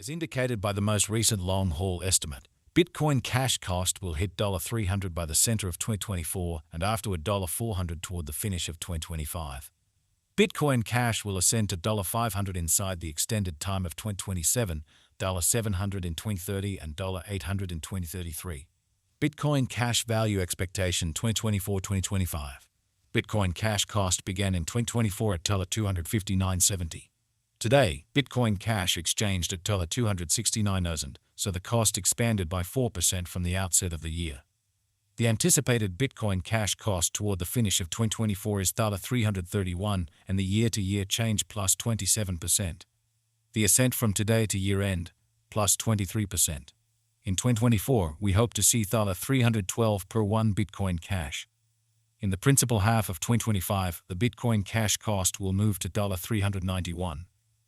As indicated by the most recent long-haul estimate, Bitcoin cash cost will hit $300 by the center of 2024 and afterward $400 toward the finish of 2025. Bitcoin cash will ascend to $500 inside the extended time of 2027, $700 in 2030 and $800 in 2033. Bitcoin cash value expectation 2024-2025. Bitcoin cash cost began in 2024 at $259.70. Today, Bitcoin Cash exchanged at $269,000, so the cost expanded by 4% from the outset of the year. The anticipated Bitcoin Cash cost toward the finish of 2024 is $331, and the year-to-year change plus 27%. The ascent from today to year-end, plus 23%. In 2024, we hope to see $312 per 1 Bitcoin Cash. In the principal half of 2025, the Bitcoin Cash cost will move to $391.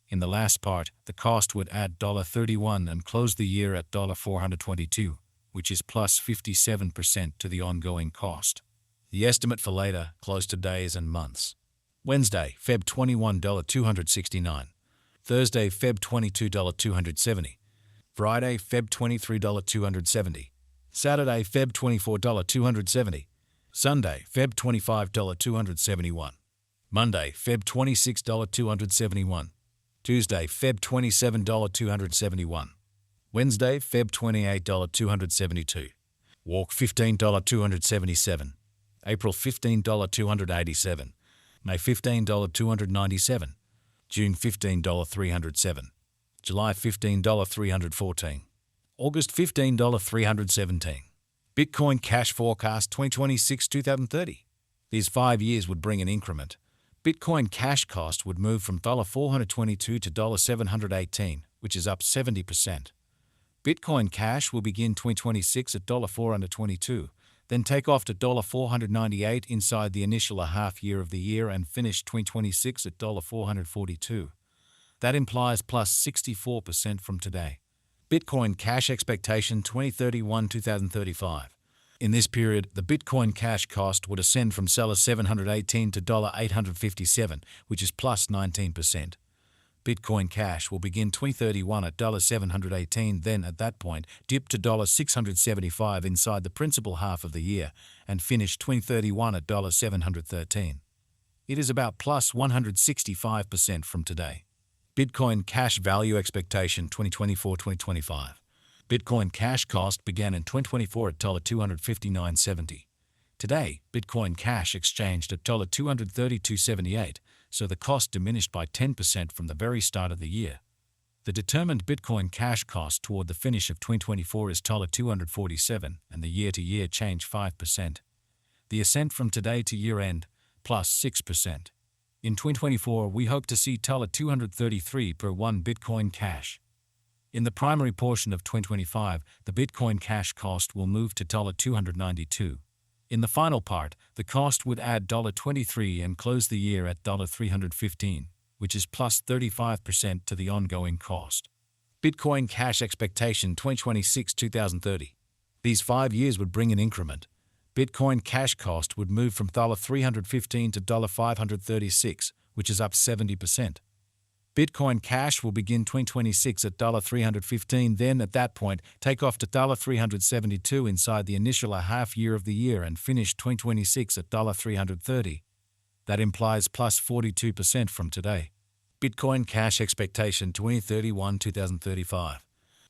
In the last part, the cost would add $31 and close the year at $422, which is plus 57% to the ongoing cost. The estimate for later, close to days and months. Wednesday, Feb 21, $269. Thursday, Feb 22, $270. Friday, Feb 23, $270. Saturday, Feb 24, $270. Sunday, Feb 25, $271. Monday, Feb 26, $271. Tuesday, Feb 27, $271. Wednesday, Feb 28, $272. Walk $15, $277. April $15, $287. May $15, $297. June $15, $307. July $15, $314. August $15, $317. Bitcoin Cash Forecast 2026-2030. These 5 years would bring an increment. Bitcoin Cash cost would move from $422 to $718, which is up 70%. Bitcoin Cash will begin 2026 at $422, then take off to $498 inside the initial half year of the year and finish 2026 at $442. That implies plus 64% from today. Bitcoin Cash expectation 2031-2035. In this period, the Bitcoin Cash cost would ascend from $718 to $857, which is plus 19%. Bitcoin Cash will begin 2031 at $718, then at that point dip to $675 inside the principal half of the year and finish 2031 at $713. It is about plus 165% from today. Bitcoin Cash value expectation 2024-2025. Bitcoin Cash cost began in 2024 at $259.70. Today, Bitcoin Cash exchanged at $232.78, so the cost diminished by 10% from the very start of the year. The determined Bitcoin Cash cost toward the finish of 2024 is $247, and the year-to-year change 5%. The ascent from today to year-end, plus 6%. In 2024, we hope to see $233 per 1 Bitcoin Cash. In the primary portion of 2025, the Bitcoin Cash cost will move to $292. In the final part, the cost would add $23 and close the year at $315, which is plus 35% to the ongoing cost. Bitcoin Cash expectation 2026-2030. These 5 years would bring an increment. Bitcoin Cash cost would move from $315 to $536, which is up 70%. Bitcoin Cash will begin 2026 at $315, then at that point take off to $372 inside the initial half year of the year and finish 2026 at $330. That implies plus 42% from today. Bitcoin Cash expectation 2031-2035.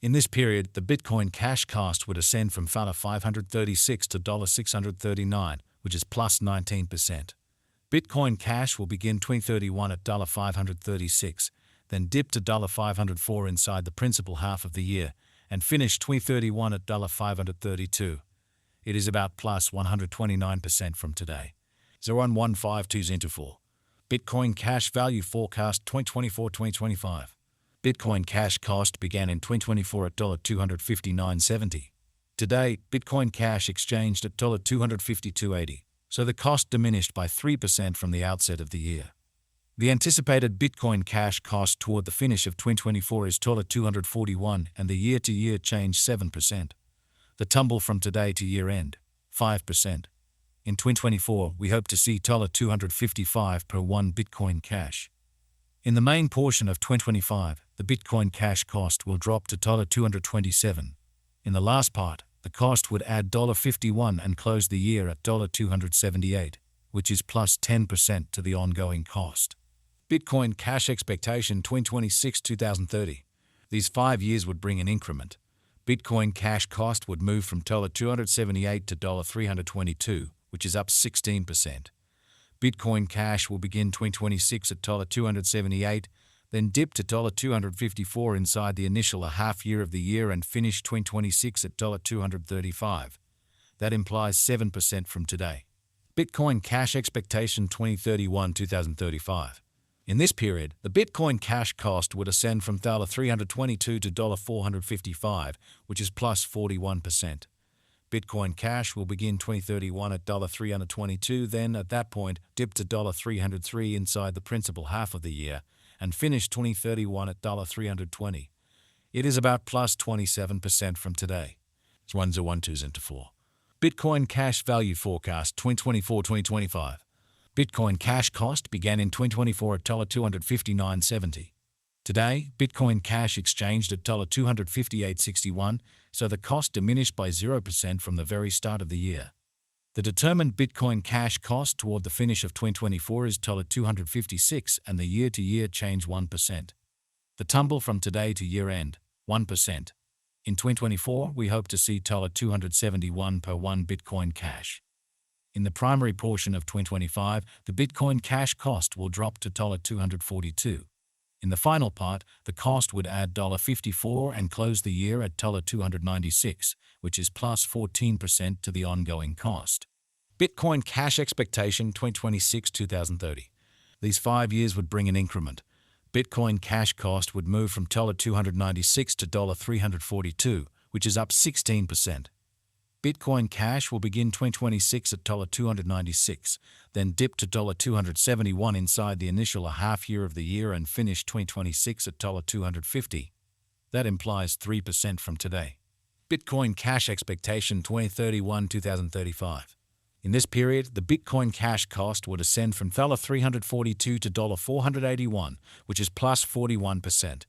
In this period, the Bitcoin Cash cost would ascend from $536 to $639, which is plus 19%. Bitcoin Cash will begin 2031 at $536, then dip to $504 inside the principal half of the year, and finish 2031 at $532. It is about plus 129% from today. 0.152 Bitcoin Cash value forecast 2024-2025. Bitcoin Cash cost began in 2024 at $259.70. Today, Bitcoin Cash exchanged at $252.80. So the cost diminished by 3% from the outset of the year. The anticipated Bitcoin Cash cost toward the finish of 2024 is $241 and the year-to-year change 7%. The tumble from today to year-end, 5%. In 2024, we hope to see $255 per 1 Bitcoin Cash. In the main portion of 2025, the Bitcoin Cash cost will drop to $227. In the last part, the cost would add $51 and close the year at $278, which is plus 10% to the ongoing cost. Bitcoin Cash expectation 2026-2030. These 5 years would bring an increment. Bitcoin Cash cost would move from $278 to $322, which is up 16%. Bitcoin Cash will begin 2026 at $278, then dip to $254 inside the initial half year of the year and finish 2026 at $235. That implies 7% from today. Bitcoin Cash expectation 2031-2035. In this period, the Bitcoin Cash cost would ascend from $322 to $455, which is plus 41%. Bitcoin Cash will begin 2031 at $322, then at that point dip to $303 inside the principal half of the year and finish 2031 at $320. It is about plus 27% from today. It's 1s or 1-2s into 4. Bitcoin Cash value forecast 2024-2025. Bitcoin Cash cost began in 2024 at $259.70. Today, Bitcoin Cash exchanged at $258.61, so the cost diminished by 0% from the very start of the year. The determined Bitcoin Cash cost toward the finish of 2024 is $256 and the year-to-year change 1%. The tumble from today to year-end, 1%. In 2024, we hope to see $271 per 1 Bitcoin Cash. In the primary portion of 2025, the Bitcoin Cash cost will drop to $242. In the final part, the cost would add $54 and close the year at $296, which is plus 14% to the ongoing cost. Bitcoin Cash expectation 2026-2030. These 5 years would bring an increment. Bitcoin Cash cost would move from $296 to $342, which is up 16%. Bitcoin Cash will begin 2026 at $296, then dip to $271 inside the initial half year of the year and finish 2026 at $250. That implies 3% from today. Bitcoin Cash expectation 2031-2035. In this period, the Bitcoin Cash cost would ascend from $342 to $481, which is plus 41%.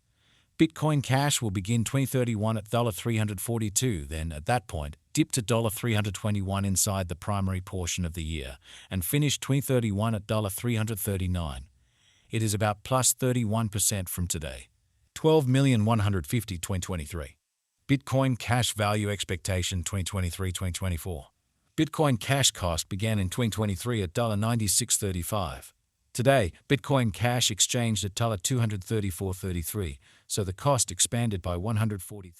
Bitcoin Cash will begin 2031 at $342, then at that point, dip to $321 inside the primary portion of the year and finish 2031 at $339. It is about plus 31% from today. 12,150,2023. Bitcoin Cash value expectation 2023-2024. Bitcoin Cash cost began in 2023 at $96.35. Today, Bitcoin Cash exchanged at $234.33, so the cost expanded by 143%.